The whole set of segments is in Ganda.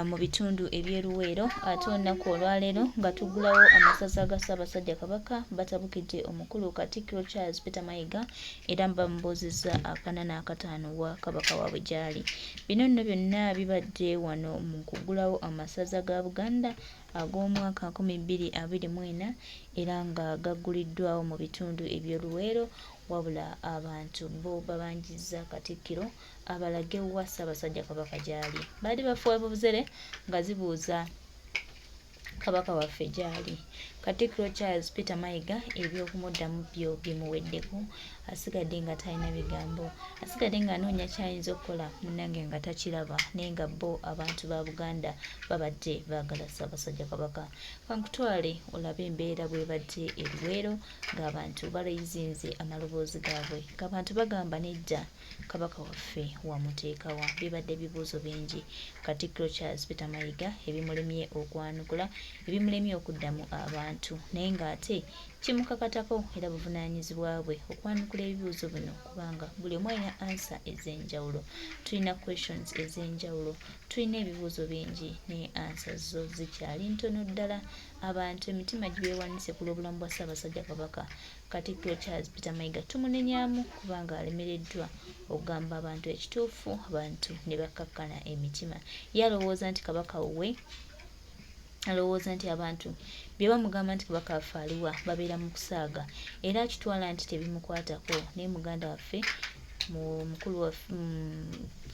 mu bitundu eby'Eluweero ate olunaku olwaleero nga tuggulawo amasaza ga Ssaabasajja Kabaka batabukidde omukulu Katikkiro Charles Peter Mayiga era bamubuuzizza akana n'akataano wa Kabaka waabwe gy'ali. Bino nno byonna bibadde wano mu kuggulawo amasaza ga Buganda ag'omwaka 2024 era nga gagguliddwawo mu bitundu eby'Oluweero wabula abantu bo babanjizza Katikkiro abalage wa Ssaabasajja Kabaka gy'ali. Baali bafuwe buzere nga zibuuza Kabaka waffe gy'ali. Katikkiro Charles Peter Mayiga ebyokumuddamu byo bimuweddeko, asigadde nga talina bigambo, asigadde nga anoonya kyayinza okukola munnange nga takiraba naye nga bo abantu ba Buganda babadde baagala Ssaabasajja Kabaka. Kankutwale olabe embeera bw'ebadde Eluweero ng'abantu balayizinze amaloboozi gaabwe, ng'abantu bagamba nedda Kabaka waffe wamuteekawa. Bibadde bibuuzo bingi. Katikkiro Charles Peter Mayiga ebimulemye okwanukula, ebimulemye okuddamu abantu, naye ng'ate kimukakatako era buvunaanyizibwa bwe okwanukula ebibuuzo bino kubanga buli omu alina ansa ez'enjawulo. Tulina questions ez'enjawulo, tulina ebibuuzo bingi naye ansa zo zikyali ntono ddala. Abantu emitima gibeewanise ku lw'obulamu bwa Ssaabasajja Kabaka. Katikkiro Charles Peter Mayiga tumunenyaamu kubanga alemereddwa okugamba abantu ekituufu, abantu ne bakkakkana emitima. Ye alowooza nti Kabaka we alowooza nti abantu bye bamugamba nti Kabaka waffe aliwa babeera mu kusaaga era akitwala nti tebimukwatako, naye muganda waffe mukulu waffe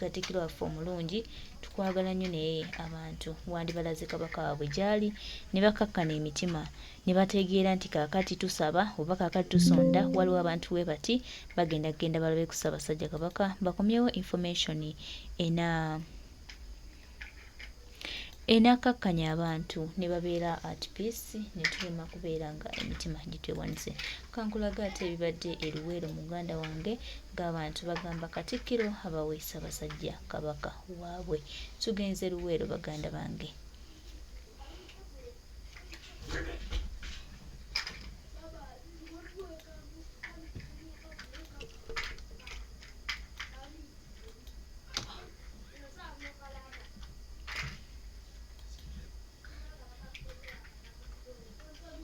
Katikkiro waffe omulungi tukwagala nnyo, naye abantu wandibalaze Kabaka waabwe gy'ali ne bakkakkana emitima ne bategeera nti kaakati tusaba oba kaakati tusonda waliwo abantu we bati bagenda kugenda balabe ku Ssaabasajja Kabaka bakomyewo information enakkakkanya abantu ne babeera at peace ne tulema kubeera nga emitima gitwewanise. Kankulaga ate ebibadde Eluweero muganda wange ng'abantu bagamba Katikkiro abawe Ssaabasajja Kabaka waabwe. Tugenze Luweero baganda bange.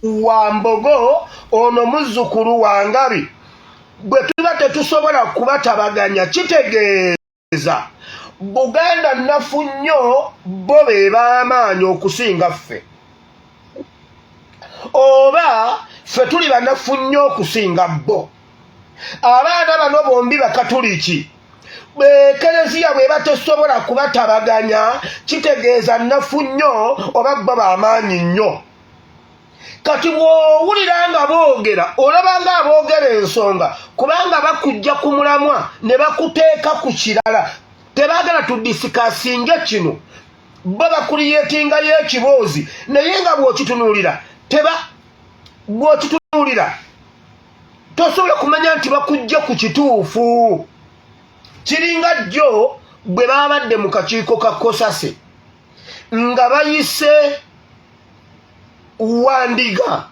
Wambogo ono muzzukulu wa Ngabi bwe tuba tetusobola kubatabaganya kitegeeza Buganda nnafu nnyo bo be b'amaanyi okusinga ffe, oba ffe tuli banafu nnyo okusinga bo. Abaana bano bombi bakatuliki Ekereziya bw'eba tesobola kubatabaganya kitegeeza nnafu nnyo oba bo b'amaanyi nnyo. Kati bw'owulira nga boogera olaba nga aboogera ensonga kubanga bakujja ku mulamwa ne bakuteeka ku kirala, tebaagala tudisikasinge kino, bo bakuliyeetingayo ekiboozi naye nga bw'okitunuulira tosobola kumanya nti bakujja ku kituufu. Kiringa jjo bwe baabadde mu kakiiko ka Kosase nga bayise Wandiga,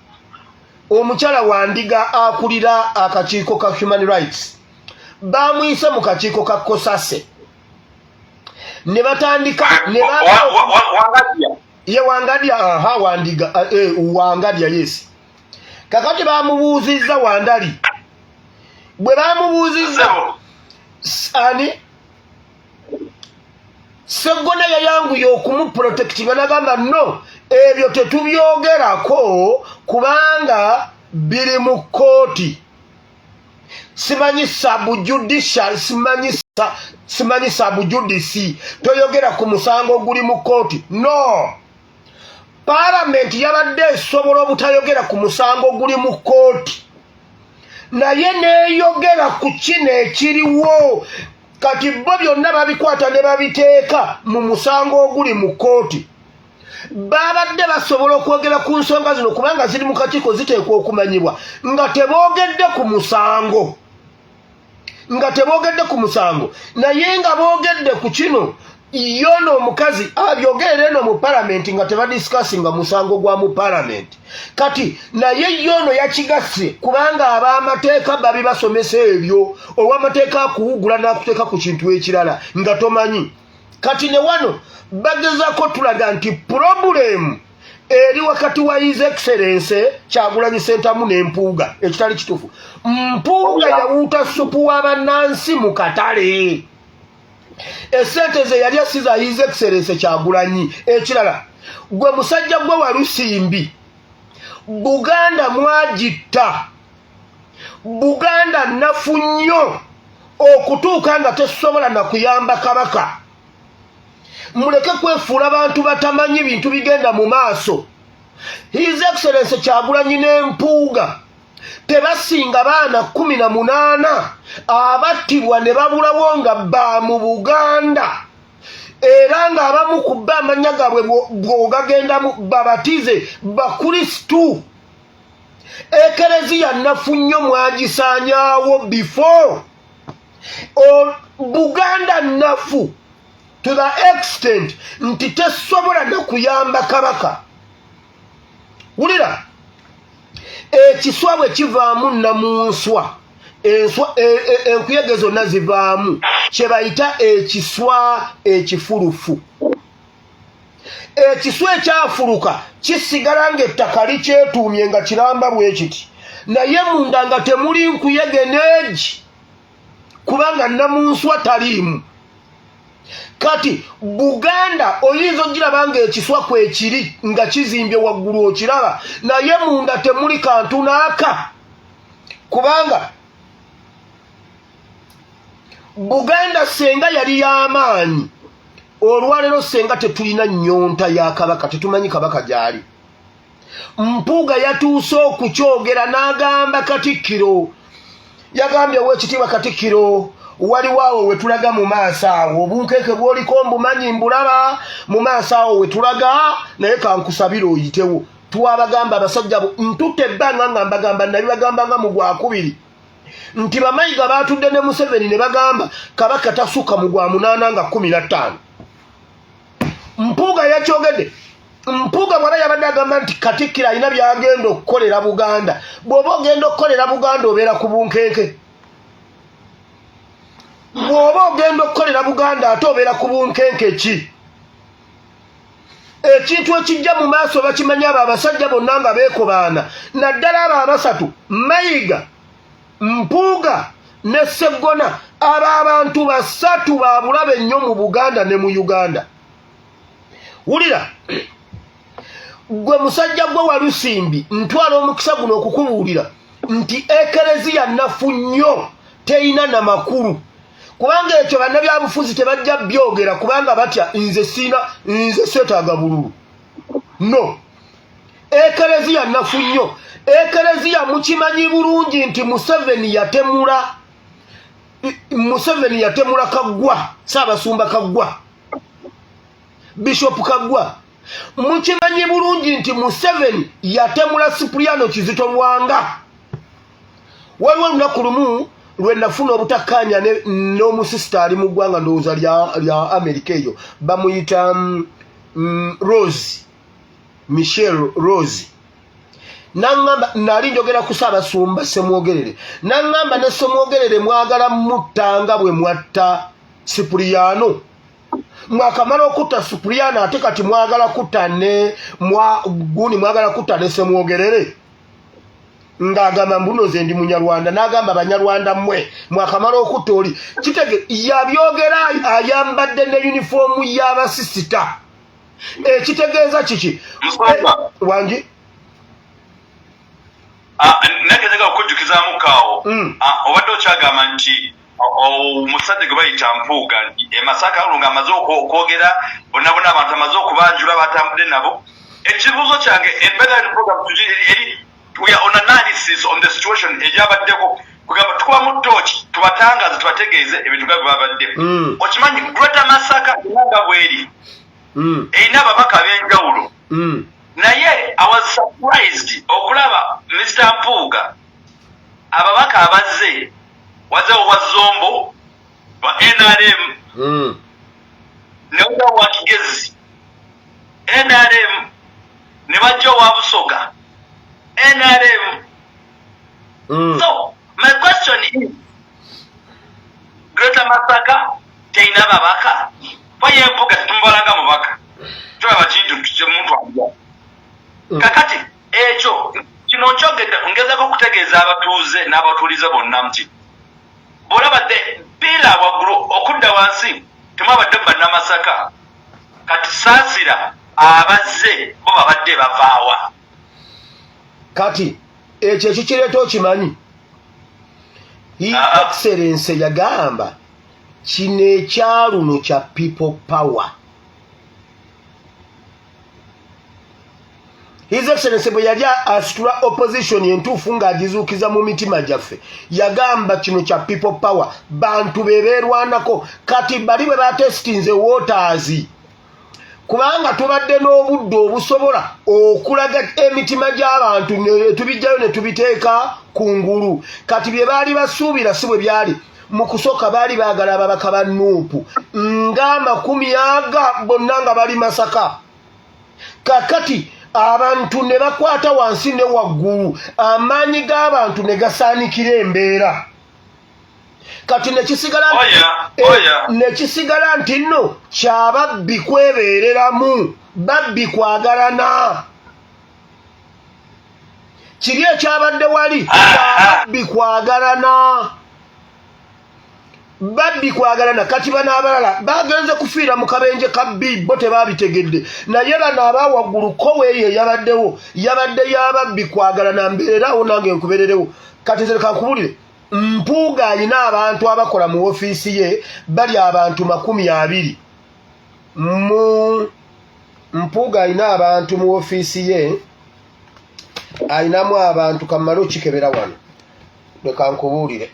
omukyala Wandiga akulira akakiiko ka Human Rights, bamuyise mu kakiiko ka Kosase ne batandika Wangadya yes. Kakati bamubuuzizza Wandali, bwe bamubuuzizza ani Sseggona yayanguye okumuprotectinga n'agamba no, ebyo tetubyogerako kubanga biri mu kooti, simanyi subjudicial, simanyi subjudice, toyogera ku musango oguli mu kooti. No, Parliament yabadde esobola obutayogera ku musango oguli mu kooti naye neeyogera ku kino ekiriwo. Kati bo byonna babikwata ne babiteeka mu musango oguli mu kooti. Babadde basobola okwogera ku nsonga zino kubanga ziri mu kakiiko ziteekwa okumanyibwa nga teboogedde ku musango, naye nga boogedde ku kino yono omukazi abyogere eno mu Parliament nga tebadisikasinga musango gwa mu Parliament. Kati naye yono yakigasse kubanga ab'amateeka babi basomesa ebyo, ow'amateeka akuwugula n'akuteeka ku kintu ekirala nga tomanyi. kati ne wano bagezako tulaga nti problem eri wakati wa His Excellency Kyagulanyi Ssentamu n'Empuuga ekitali kituufu. Mpuuga yawuuta supu w'abannansi mu katale. Esente ze yali asiza His Excellency Kyagulanyi. Ekirala gwe musajja gwe Walusimbi Buganda mwagitta. Buganda nafu nnyo okutuuka nga tesobola na kuyamba Kabaka. Muleke kwefuula abantu batamanyi bintu bigenda mu maaso. His Excellency Kyagulanyi n'Empuuga tebasinga baana 18 abattibwa ne babulawo nga ba mu Buganda. Era ng'abamu ku b'amannya gaabwe bw'ogagendamu babatize bakristu. Ekereziya nafu nnyo mwagisaanyaawo before. Buganda nafu to the extent nti tesobola na kuyamba Kabaka. Wulira ekiswa bwe kivaamu namunswa enkuyege zonna zivaamu kye bayita ekiswa ekifulufu. Ekiswa ekyafuluka kisigala ng'ettaka likyetuumye nga kiramba bwe kiti naye munda nga temuli nkuyege neegi kubanga namunswa taliimu. Kati Buganda oyinza ogiraba ng'ekiswa kwekiri nga kizimbye waggulu okiraba naye munda temuli kantu n'aka kubanga Buganda senga yali y'amaanyi olwaleero senga tetulina nnyonta ya Kabaka tetumanyi Kabaka gy'ali. Mpuuga yatuuse okukyogera n'agamba Katikkiro yagambye Oweekitiibwa Katikkiro waliwo awo we tulaga mu maaso awo obunkeeke bw'oliko mbumanyi mbulaba mu maaso awo we tulaga naye kankusabira oyitewo. Twabagamba abasajja bo ntutte ebbanga nga mbagamba nabibagambanga mu Gwakubiri nti Bamayiga baatudde ne Museveni ne bagamba Kabaka tasukka mu Gwamunaana nga 15. Mpuuga yakyogedde. Mpuuga bw'aba yabadde agamba nti Katikkiro alina by'agenda okukolera Buganda. Bw'oba ogenda okukolera Buganda obeera ku bunkenke. Bw'oba ogenda okukolera Buganda ate obeera ku bunkenke ki? Ekintu ekijja mu maaso bakimanyi abo abasajja bonna nga beekobaana. Naddala abo abasatu Mayiga, Mpuuga ne Sseggona abo abantu basatu ba bulabe ennyo mu Buganda ne mu Uganda. Wulira gwe musajja gwe Walusimbi ntwala omukisa guno okukubuulira nti ekereziya nafu nnyo teyina na makulu kubanga ekyo bannabyabufuzi tebajja byogera kubanga batya nze seetaaga bululu. No, ekereziya nafu nnyo. Ekereziya mukimanyi bulungi nti Museveni yatemula Kaggwa, Ssaabasumba Kaggwa, Bishop Kaggwa. Mukimanyi bulungi nti Museveni yatemula Cipriano Kizito Lwanga. Waliwo olunaku lumu lwe nafuna obutakkaanya n'omusisita ali mu ggwanga ndowooza lya Amerika eyo bamuyita Rose, Michelle Rose. Nangamba nali njogera ku Ssaabasumba Ssemwogerere. Nangamba ne Ssemwogerere mwagala muttanga bwe mwatta Cipriano. Mwakamala okutta Cipriano ate kati mwagala kutta ne mwagala kutta ne Ssemwogerere. Ng'agamba mbuno ze ndi Munyarwanda n'agamba Banyarwanda mmwe mwakamala okutta oli. Kitege yabyogera ayambadde ne yunifoomu y'abasisita. Ekitegeeza kiki? Wangi? Nagezega okujjukizaamu kaawo obadde okyagamba nti omusajja gwe bayita Mpuuga nti Masaka olwo ng'amaze okwogera bonna abantu amaze okubanjula batambudde nabo. Ekibuuzo kyange embeera program eri we are on analysis on the situation ejabaddeko kugamba tukubamu ttooki tubatangaze tubategeeze ebintu nga bibabadde. Okimanyi Greater Masaka nga bweri erina ababaka ab'enjawulo. Naye I was surprised okulaba Mr. Mpuuga ababaka abazze wazewo wa Zombo wa NRM ne wa Kigezi NRM ne bajja wa Busoga NRM. So my question is Greater Masaka teyina babaka Paye mpuga tumbalanga mubaka. Twaba kintu ky'omuntu ajja. Kakati ekyo kino nkyogedde ngezako okutegeeza abatuuze n'abatuulize bonna nti bw'olabadde bbira waggulu okudda wansi temwabadde bannamasaka kati saasira abazze bo babadde bavaawa. Kati ekyo kikireeta okimanyi His Excellency yagamba kino ekyaluno kya people power. His Excellency bwe yali asitula opposition entuufu ng'agizuukiza mu mitima gyaffe yagamba kino kya people power bantu beerwanako kati bali bwe batesitinze waters kubanga tubadde n'obudde obusobola okulaga emitima gy'abantu ne tubijjayo ne tubiteeka ku ngulu kati bye baali basuubira si bwe byali mu kusooka baali baagala ababaka ba Nuupu ng'amakumi aga bonna nga bali Masaka kakati abantu ne bakwata wansi ne waggulu amaanyi g'abantu ne gasaanikira embeera kati nekisigala nti nno kyababbi kwebeereramu babbi kwagalana kiri ekyabadde wali kyababbi kwagalana babbi kwagalana kati bano abalala bagenze kufiira mu kabenje ka bo tebabitegedde naye bano abawaggulu koweeyo yabaddewo yabadde yababbi kwagalana mbeererawo nange nkubeererewo kati nze kankubulire Mpuuga alina abantu abakola mu ofiisi ye bali abantu 20 Mpuuga alina abantu mu ofiisi ye alinamu abantu kamalo kikebera wano leka nkubuulire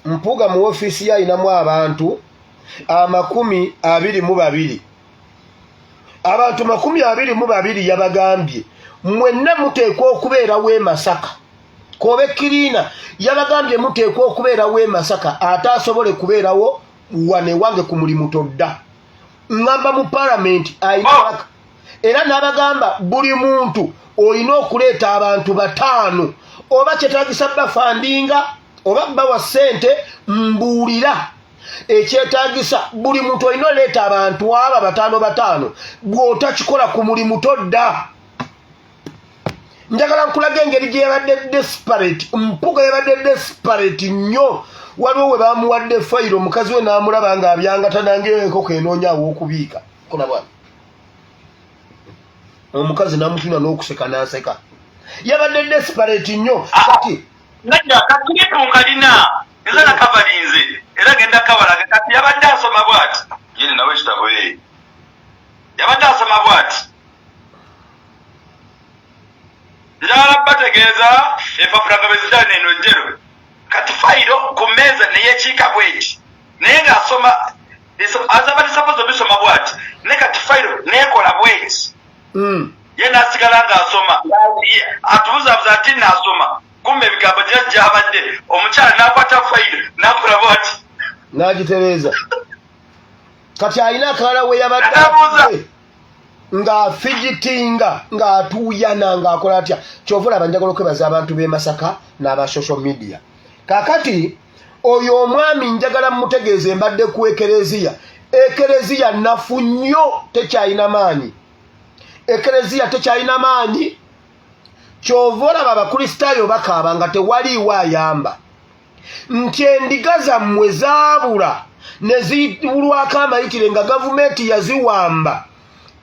Mpuuga mu ofiisi ye alinamu abantu 22 abantu 22 yabagambye mwenna muteekwa okubeerawo e Masaka Kobe Kirina yabagambye muteekwa okubeerawo e Masaka ate asobole kubeerawo wane wange ku mulimu todda ngamba mu parliament ayina era n'abagamba buli muntu olina okuleeta abantu 5 oba kyetaagisa bafandinga oba bawa ssente mbuulira ekyetaagisa buli muntu olina oleeta abantu aba 5 bw'otakikola ku mulimu todda njagala nkulaga engeri gye yabadde desperate Mpuuga yabadde desperate nnyo waliwo we bamuwadde fayiro omukazi we n'amulaba ng'abyangata nangeeko enoonyaawo okubiika kola bwana omukazi n'amutuna n'okuseka n'aseka yabadde desperate nnyo kati najja kakiritunga lina eza na kavalinze era genda kabalaga kati yabadde asoma bw'ati yini nawe kitabo yabadde asoma bw'ati njala bategeeza empapula nga bezitane eno njero kati fayiro ku mmeeza neyekiika bweti naye ng'asoma azabadde sapozi obisoma bw'ati ne kati fayiro neekola bweti ye n'asigala ng'asoma atubuzaabuza ati n'asoma kumbe ebigambo gyabadde omukyala n'akwata fayiro n'akola bw'ati n'agitereeza kati alina akalala we yabadde ng'afigitinga ng'atuuyana ng'akola atya kyova olaba njagala okwebaza abantu b'e Masaka n'aba social media kaakati oyo omwami njagala mmutegeeze mbadde ku ekereziya nafu nnyo tekyalina maanyi ekereziya tekyalina maanyi kyova olaba abakristaayo bakaaba nga tewaliiwo ayamba nti endiga zammwe zaabula ne zibulwako amayitire nga gavumenti yaziwamba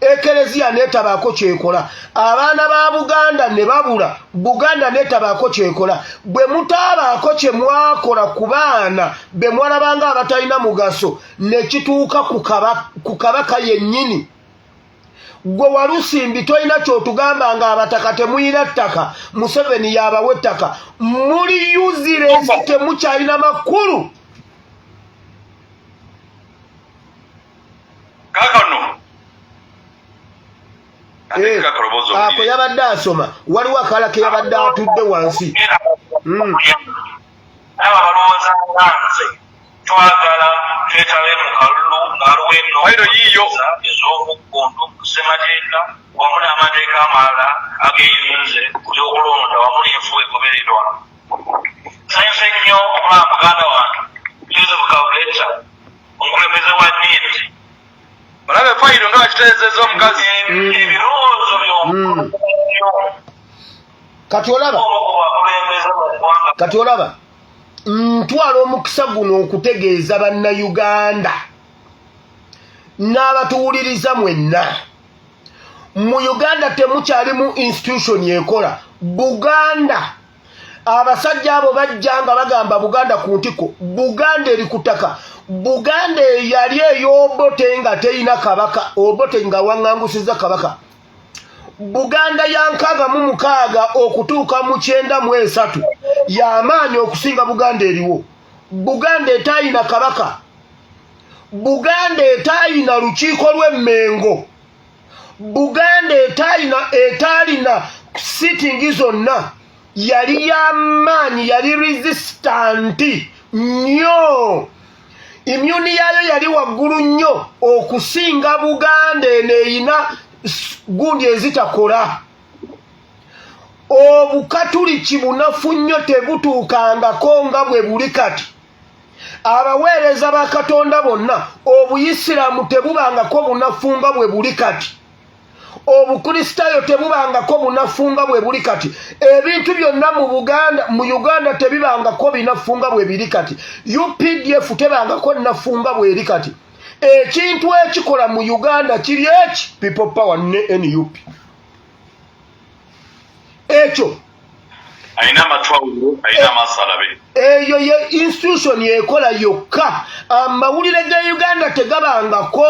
ekereziya netabaako kyekola abaana ba Buganda ne babula Buganda netabaako kyekola bwe mutaabaako kye mwakola ku baana be mwalabanga abatalina mugaso ne kituuka ku kabaka yennyini gwe Walusimbi tolina kyotugamba nga abataka temuyina ttaka Museveni yabawa ettaka muli useless temukyalina makulu kakano ako yabadde asoma waliwo akala ke yabadde atudde wansi aba balowooza nganze twagala twetabe mu kalulu ng'aluweno ayiro yiyo ez'obuggundu kusemateeka wamu n'amateeka amalala ag'eyinze kulyokulonda wamu n'enfu egobererwa sanyusa ennyo okulaba muganda wange joseph kabuleta omukulembeze wa niti omukulembeze omukazi ebirowoozo kati olaba ntwala omukisa guno okutegeeza bannayuganda n'abatuwuliriza mwenna mu Uganda temukyalimu institution ekola Buganda abasajja abo bajja nga bagamba Buganda ku ntiko Buganda eri ku ttaka Buganda yali ey'Obote nga terina kabaka Obote nga waŋŋangusiza kabaka Buganda ya 66 okutuuka mu 93 y'amaanyi okusinga Buganda eriwo Buganda etayina kabaka Buganda etayina lukiiko lw'emmengo Buganda etalina sitting zonna yali y'amaanyi yali resistant nnyo immune yayo yali waggulu nnyo okusinga Buganda eneyina gundi ezitakola obukatuliki bunafu nnyo tebutuukangako nga bwe buli kati abaweereza ba Katonda bonna obuyisiraamu tebubangako bunafu nga bwe buli kati obukristaayo tebubangako bunafu nga bwe buli kati ebintu byonna mu Uganda tebibangako binafu nga bwe biri kati UPDF tebangako nafu nga bwe eri kati ekintu ekikola mu Uganda kiri eki people power ne NUP ekyo aina amatwawulo aina amasalabe eyo ye institution yekola yokka amawulire ga Uganda tegabangako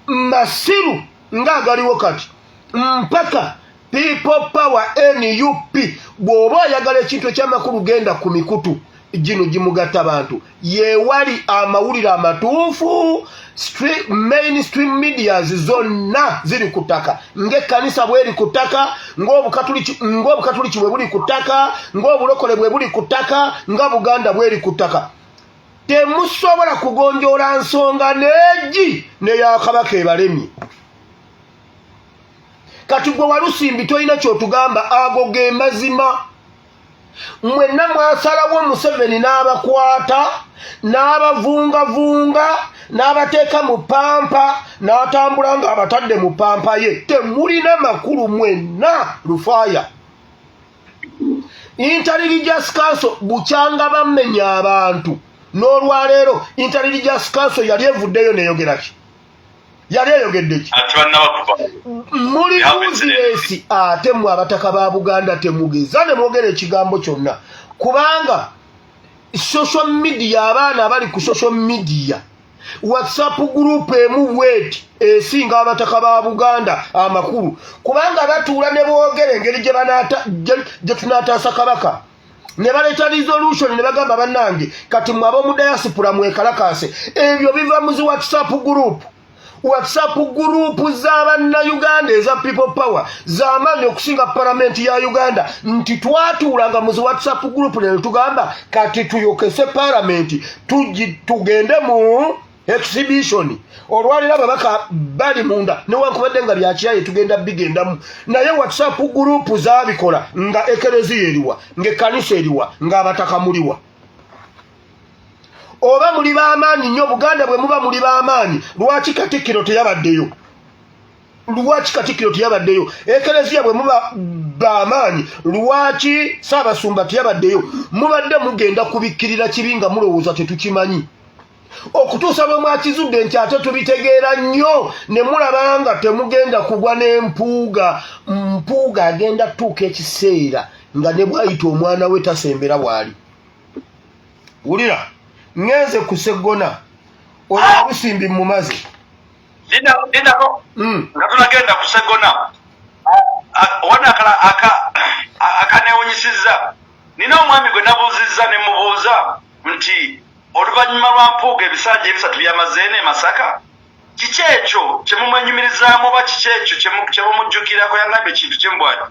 masiru nga galiwo kati mpaka people power NUP bw'oba oyagala ekintu ekyamakulu genda ku mikutu gino gimugatta abantu yewali amawulire amatuufu mainstream medias zonna ziri ku ttaka ng'ekkanisa bweri ku ttaka ng'obukatuliki bwe buli ku ttaka ng'obulokole bwe buli ku ttaka nga Buganda bweri ku ttaka temusobola kugonjoola nsonga n'egi neya kabaka ebalemye kati gwe Walusimbi tolina kyotugamba ago ge mazima mwenna mwasalawo Museveni n'abakwata n'abavungavunga n'abateeka mu pampa n'atambula nga abatadde mu pampa ye temulina makulu mwenna Rufaya Inter-Religious Council bukyanga bammenya abantu n'olwaleero Inter-Religious Council yali evuddeyo neyogeraki yali eyogedde ki muli buziresi ate mu abataka ba Buganda temugeza ne mwogera ekigambo kyonna kubanga social media abaana abali ku social media WhatsApp group emu bweti esinga abataka ba Buganda amakulu kubanga batuula ne boogera engeri gye tunaataasa kabaka ne baleeta resolution ne bagamba bannange kati mwaba mu diaspora mwekalakaase ebyo biva mu zi WhatsApp group z'abannayuganda eza people power z'amaanyi okusinga palamenti ya Uganda nti twatuulanga mu zi WhatsApp group ne tugamba kati tuyokese palamenti tugende mu exhibition olwalira ababaka bali munda newankubadde nga byakiyaye tugenda bigendamu naye WhatsApp group zaabikola nga ekereziya eriwa ng'ekkanisa eriwa ng'abataka muliwa oba muli b'amaanyi nnyo Buganda bwe muba muli b'amaanyi lwaki Katikkiro teyabaddeyo ekereziya bwe muba b'amaanyi lwaki Ssaabasumba teyabaddeyo mubadde mugenda kubikkirira kibi nga mulowooza tetukimanyi okutuusa bwe mwakizudde nti ate tubitegeera nnyo ne mulaba nga temugenda kugwa n'empuuga agenda tuuka ekiseera nga ne bw'ayita omwana we tasembera bw'ali wulira ngenze ku Sseggona oyo Walusimbi mumaze linako nga tunagenda ku Sseggona wana akaneewunyisizza nina omwami gwe nabuuzizza ne mubuuza nti oluvannyuma lwa mpuuga ebisanja ebisatu byamazeene Masaka kiki ekyo kyemumwenyumirizaamu oba kiki ekyo kyemumujjukirako yangambye ekintu kyembwati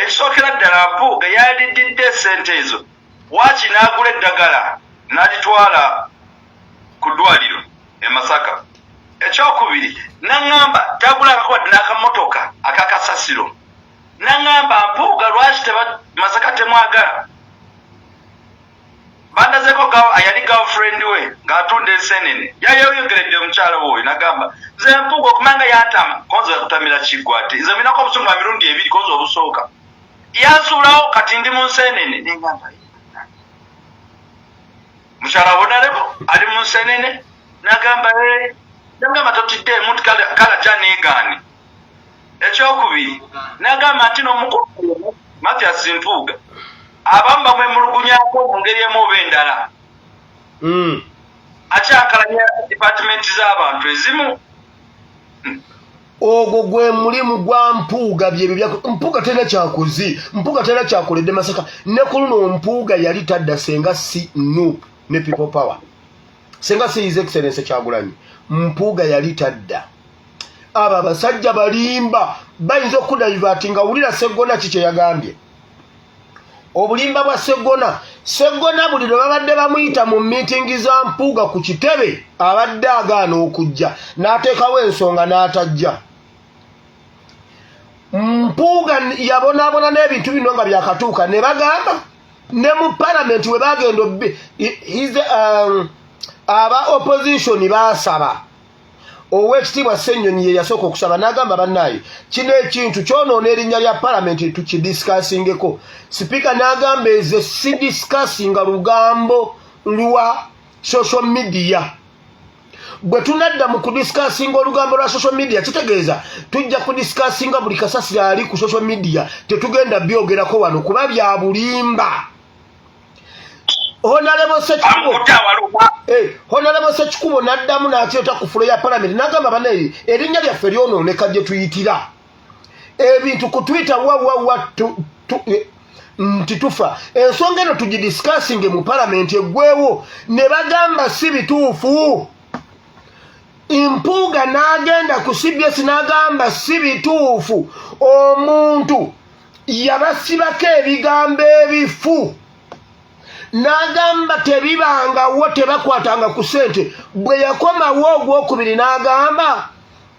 ekisookera ddala mpuuga yaliddidde sente ezo waaki n'agula eddagala n'alitwala ku ddwaliro e Masaka ekyokubiri naŋŋamba tagulangako wadde n'akamotoka akakasasiro naŋŋamba mpuuga lwaki Masaka temwagala bandazeko ayali girlfriend we ng'atunda ensenene yayogeredde omukyala woyo nagamba nze Mpuuga okumanga yantama konza yakutamira kiggwate nze minako obusungu bwa mirundi 2 konza obusooka yansuulawo kati ndi mu nsenene nengamba mukyala wonalebo ali mu nsenene nagamba nagamba totidde muntu kala janeegaani ekyokubiri nagamba nti n'omukulu Mathias Mpuuga abamu bamwemulugunyako mu ngeri emu oba endala akyakalanya department z'abantu ezimu ogwo gwe mulimu gwa Mpuuga byebyo Mpuuga tena kyakoze Mpuuga tena kyakoledde Masaka ne ku luno Mpuuga yali tadda senga si NUP ne people power senga si his excellence Kyagulanyi Mpuuga yali tadda aba basajja balimba bayinza okudaivatinga wulira Sseggona kike yagambye obulimba bwa Sseggona buli lwe babadde bamuyita mu meeting za Mpuuga ku kitebe abadde agaana okujja n'ateekawo ensonga n'atajja Mpuuga yabonaabona n'ebintu bino nga byakatuuka ne bagamba ne mu parliament we bagenda aba opposition baasaba Oweekitiibwa Ssenyonyi ye yasooka okusaba n'agamba bannaaye kino ekintu kyonoona erinnya lya palamenti tukidisikaasingeko sipiika n'agamba eze si disikasinga lugambo lwa social media bwe tunadda mu kudisikasinga olugambo lwa social media kitegeeza tujja kudisikasinga buli kasasiro ali ku social media tetugenda byogerako wano kuba bya bulimba Honorable Ssekikubo n'addamu n'akyeta ku fulo ya palamenti n'agamba banaye erinnya lyaffe lyonooneka gye tuyitira ebintu ku Twitter nti tufa ensonga eno tugidisikasinge mu palamenti eggweewo ne bagamba si bituufu Mpuuga n'agenda ku CBS n'agamba si bituufu omuntu yabasibako ebigambo ebifu n'agamba tebibangawo tebakwatanga ku ssente bwe yakomawo ogwokubiri n'agamba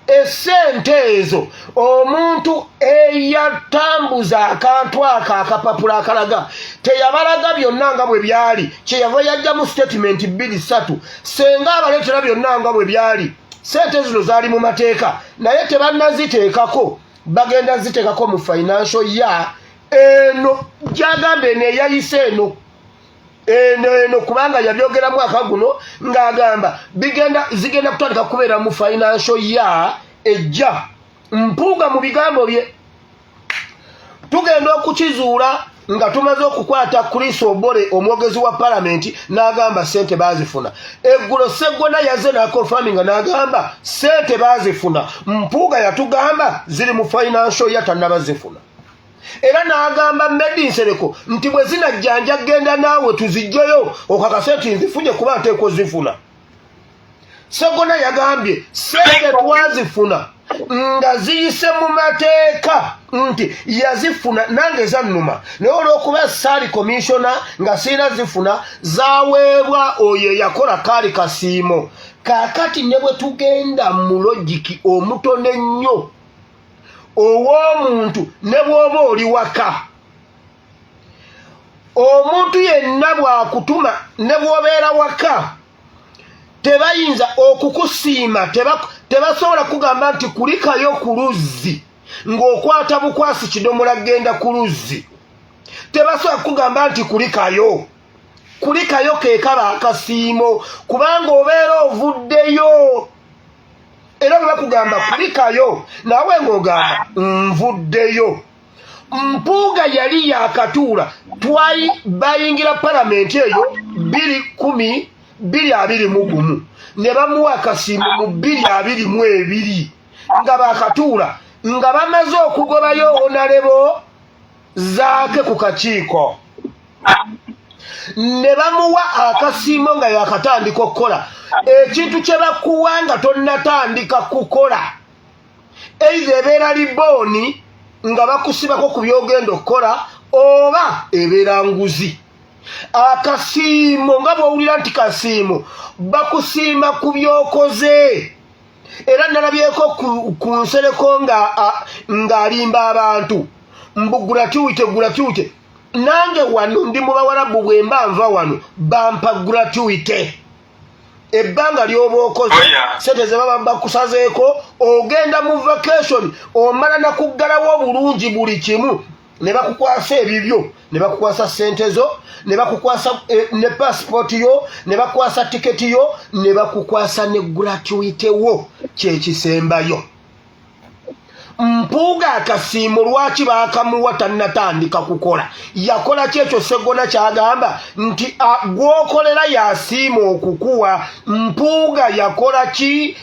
essente ezo omuntu eyatambuza akantu akapapula akalaga teyabalaga byonna nga bwe byali kyeyava yajjamu statement 2-3 senga abaleetera byonna nga bwe byali ssente zino zaali mu mateeka naye tebannaziteekako bagenda ziteekako mu financial year eno gyagamba eno eyayise eno kubanga yabyogera mwaka guno ng'agamba zigenda kutandika kubeera mu financial year ejja Mpuuga mu bigambo bye tugenda okukizuula nga tumaze okukwata Chris Obore omwogezi wa palamenti n'agamba ssente baazifuna eggulo Sseggona yazze n'akonfaminga n'agamba ssente baazifuna Mpuuga yatugamba ziri mu financial year tannabazifuna era n'agamba Medi Nsereko nti bwe zinajjanja genda naawe tuzijjayo okakase nti nzifunye kuba nteeko zifuna Sseggona yagambye ssente twazifuna nga ziyise mu mateeka nti yazifuna nange zannuma naye olw'okuba saali komishona nga siina zifuna zaweebwa oyo yakola kaali kasiimo kaakati ne bwe tugenda mu logiki omutono ennyo ow'omuntu ne bw'oba oli waka omuntu yenna bw'akutuma ne bw'obeera waka tebayinza okukusiima tebasobola kugamba nti kulikayo ku luzzi ng'okwata bukwasi kidomola genda ku luzzi tebasobola kugamba nti kulikayo keekaba akasiimo kubanga obeera ovuddeyo era bwe bakugamba kulikayo nawe ng'ogamba nvuddeyo Mpuuga yali yakatuula bayingira palamenti eyo 2021 ne bamuwa akasiimo mu 2022 nga bakatuula nga bamaze okugobayo onalebo zaake ku kakiiko ne bamuwa akasiimo nga yakatandika okukola ekintu kye bakuwa nga tonnatandika kukola either ebeera libooni nga bakusibako ku byogenda okukola oba ebeera nguzi akasiimo nga bw'owulira nti kasiimo bakusiima ku byokoze era nalabyeko ku Nsereko ng'alimba abantu mbu gratuity nange wano ndi mu bawarabu bwe mba nva wano bampa gratuity ebbanga lyoba okoze sente ze baba bakusazeeko ogenda mu vacation omala nakuggalawo obulungi buli kimu ne bakukwasa ebibyo ne bakukwasa sente zo ne bakukwasa ne passport yo ne bakukwasa tiketi yo ne bakukwasa ne gratuity wo kyekisembayo Mpuuga akasiimu lwaki baakamuwa tannatandika kukola yakola kyekyo Sseggona kyagamba nti gwokolera yasiima okukuwa Mpuuga yakola ki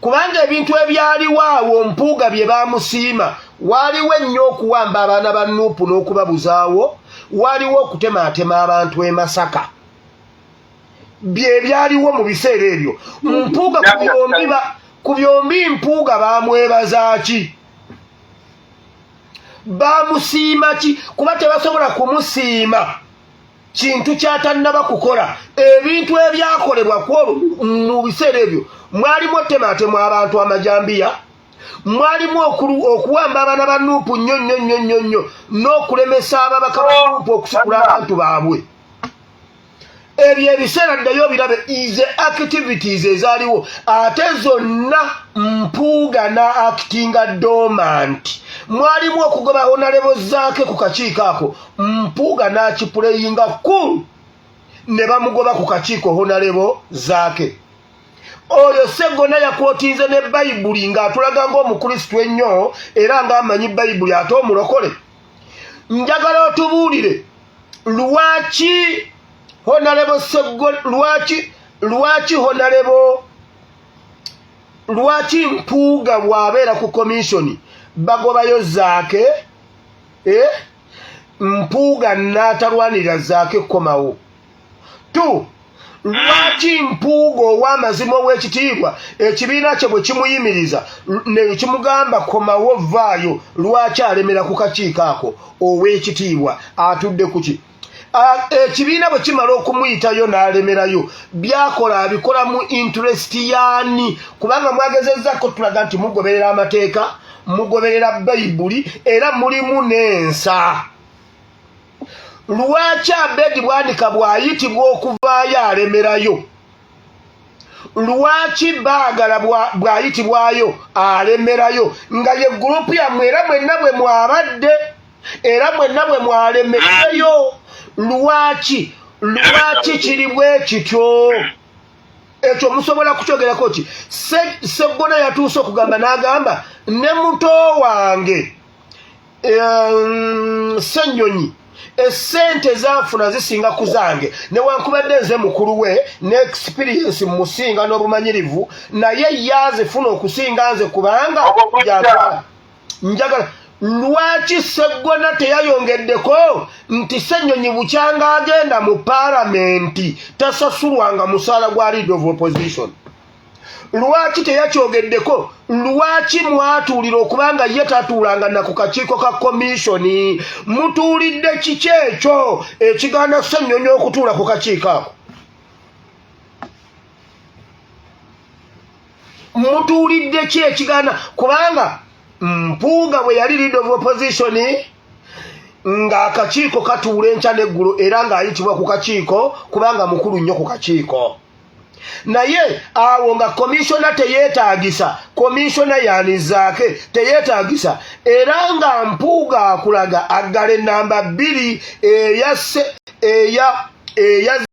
kubanga ebintu ebyaliwo awo Mpuuga bye baamusiima waliwo ennyo okuwamba abaana ba Nuupu n'okubabuzaawo waliwo okutemaatema abantu e Masaka bye byaliwo mu biseera ebyo Mpuuga ku byombi Mpuuga baamwebaza ki baamusiima ki kuba tebasobola kumusiima kintu kyatannaba kukola ebintu ebyakolebwa kwolwo mu biseera ebyo mwalimu otemaatemu abantu amajambiya mwalimu okuwamba abaana ba Nuupu nnyo n'okulemesa ababaka ba Nuupu okusukula abantu baabwe ebyo ebiseera ddayo birabe ize activities ezaaliwo ate zonna Mpuuga na actinga dormant mwalimu okugoba honalebo zaake ku kakiiko ako Mpuuga n'akipuleyinga ku ne bamugoba ku kakiiko honalebo zaake oyo Sseggona yakwotinze ne Bayibuli ng'atulaga ng'omukrisitu ennyo era ng'amanyi Bayibuli ate omulokole njagala otubuulire lwaki Honalebo Sseggona lwaki Mpuuga bw'abeera ku komishoni bagobayo zaake Mpuuga n'atalwanirira zaake kukomawo lwaki Mpuuga ow'amazima ow'ekitiibwa ekibiina kye bwe kimuyimiriza ne kimugamba komawo vaayo lwaki alemera ku kakiiko ako ow'ekitiibwa atudde ku ki ekibiina bwe kimala okumuyitayo n'alemerayo byakola abikola mu interest yaani kubanga mwagezezzaako tulaga nti mugoberera amateeka mugoberera Bayibuli era mulimu n'ensa lwaki Abedi Bwanika bw'ayitibwa okuvaayo alemerayo lwaki Baagala bw'ayitibwayo alemerayo nga ye gurupu yammwe era mwenna bwe mwabadde era mwenna bwe mwalemereyo lwaki kiri bwe kityo ekyo musobola kukyogerako ki Sseggona yatuuse okugamba n'agamba ne muto wange Ssenyonyi esente zanfuna zisinga ku zange newankubadde nze mukulu we ne experience musinga n'obumanyirivu naye yazifuna okusinga nze kubanga yatwala njagala lwaki Sseggona teyayongeddeko nti Ssenyonyi bukyanga agenda mu paalamenti tasasulwanga musaala gwa leader of opposition lwaki teyakyogeddeko lwaki mwatuulira okubanga ye tatuulanga na ku kakiiko ka komishoni mutuulidde kiki ekyo ekigaana Ssenyonyi okutuula ku kakiiko ako mutuulidde ki ekigaana kubanga Mpuuga bwe yali leader of opposition ng'akakiiko katuula enkya n'eggulo era ng'ayitibwa ku kakiiko kubanga mukulu nnyo ku kakiiko naye awo nga komishona teyeetaagisa komishona yanizaake teyeetaagisa era nga Mpuuga akulaga aggala ennamba 2 eya